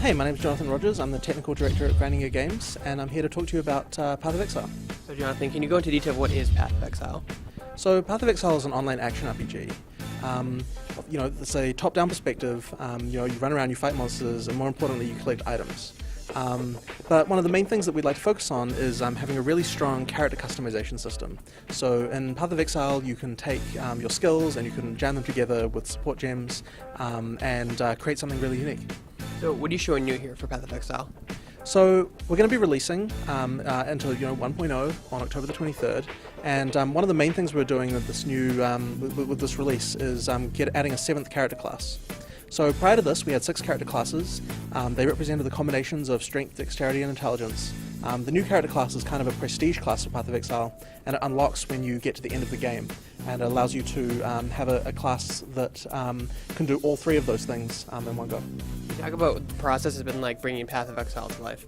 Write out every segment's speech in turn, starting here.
Hey, my name is Jonathan Rogers. I'm the Technical Director at Grinding Games, and I'm here to talk to you about Path of Exile. So Jonathan, can you go into detail of what is Path of Exile? So Path of Exile is an online action RPG. It's a top-down perspective. You run around, you fight monsters, and more importantly, you collect items. But one of the main things that we'd like to focus on is having a really strong character customization system. So in Path of Exile, you can take your skills and you can jam them together with support gems and create something really unique. So what are you showing new here for Path of Exile? So we're going to be releasing into 1.0 on October the 23rd, and one of the main things we're doing with this new with this release is adding a 7th character class. So prior to this, we had 6 character classes. They represented the combinations of strength, dexterity, and intelligence. The new character class is kind of a prestige class for Path of Exile, and it unlocks when you get to the end of the game, and it allows you to have a class that can do all 3 of those things in one go. Talk about what the process has been like bringing Path of Exile to life.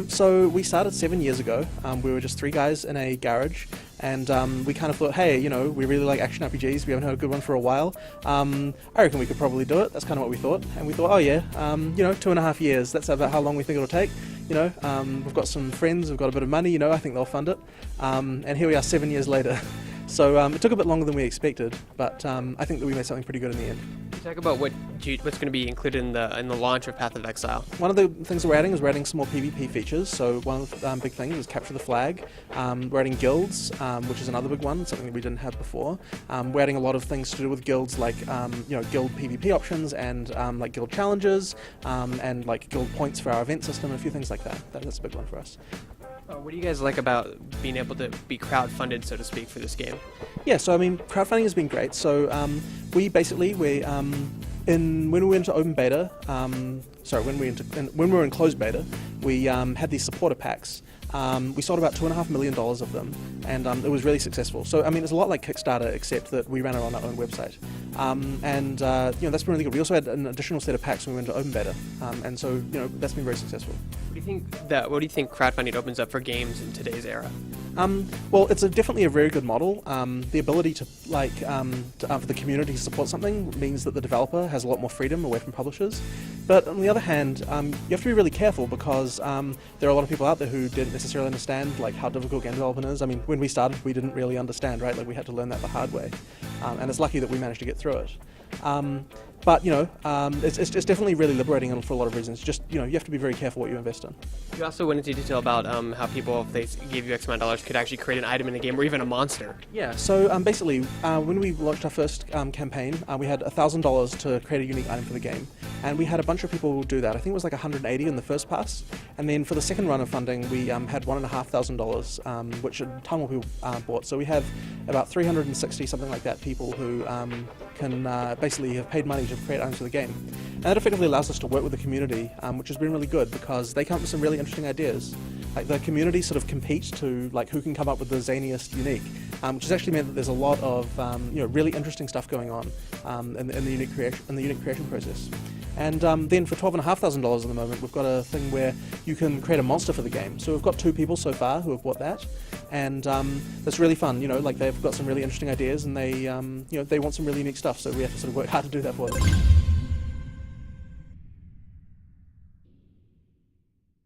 So we started 7 years ago. We were just 3 guys in a garage, and we kind of thought, hey, we really like action RPGs. We haven't had a good one for a while. I reckon we could probably do it. That's kind of what we thought. And we thought, oh yeah, 2.5 years. That's about how long we think it'll take. We've got some friends. We've got a bit of money. I think they'll fund it. And here we are 7 years later. So it took a bit longer than we expected, but I think that we made something pretty good in the end. Talk about what's going to be included in the launch of Path of Exile. One of the things that we're adding is we're adding some more PvP features. So one of the big things is capture the flag. We're adding guilds, which is another big one, something that we didn't have before. We're adding a lot of things to do with guilds, like guild PvP options and like guild challenges and like guild points for our event system and a few things like that. That's a big one for us. What do you guys like about being able to be crowdfunded, so to speak, for this game? Yeah, so I mean, crowdfunding has been great. So when we went into open beta, when we were in closed beta, we had these supporter packs. We sold about $2.5 million of them, and it was really successful. So I mean, it's a lot like Kickstarter, except that we ran it on our own website, that's been really good. We also had an additional set of packs when we went to open beta, and so that's been very successful. What do you think crowdfunding opens up for games in today's era? Well, it's definitely a very good model. The ability to for the community to support something means that the developer has a lot more freedom away from publishers. But on the other hand, you have to be really careful because there are a lot of people out there who didn't necessarily understand how difficult game development is. I mean, when we started, we didn't really understand, right? Like we had to learn that the hard way, and it's lucky that we managed to get through it. But it's definitely really liberating for a lot of reasons. Just you have to be very careful what you invest in. You also went into detail about how people, if they gave you X amount of dollars, could actually create an item in the game or even a monster. Yeah. So basically, when we launched our first campaign, we had $1,000 to create a unique item for the game, and we had a bunch of people do that. I think it was like 180 in the first pass, and then for the second run of funding, we had $1,500, which a ton more people bought. So we have about 360 something like that people who can basically have paid money to create items for the game. And that effectively allows us to work with the community, which has been really good because they come up with some really interesting ideas. Like the community sort of competes to who can come up with the zaniest unique, which has actually meant that there's a lot of really interesting stuff going on in the unique creation process. And then for $12,500 at the moment, we've got a thing where you can create a monster for the game. So we've got 2 people so far who have bought that, and that's really fun. They've got some really interesting ideas, and they want some really unique stuff. So we have to sort of work hard to do that for them.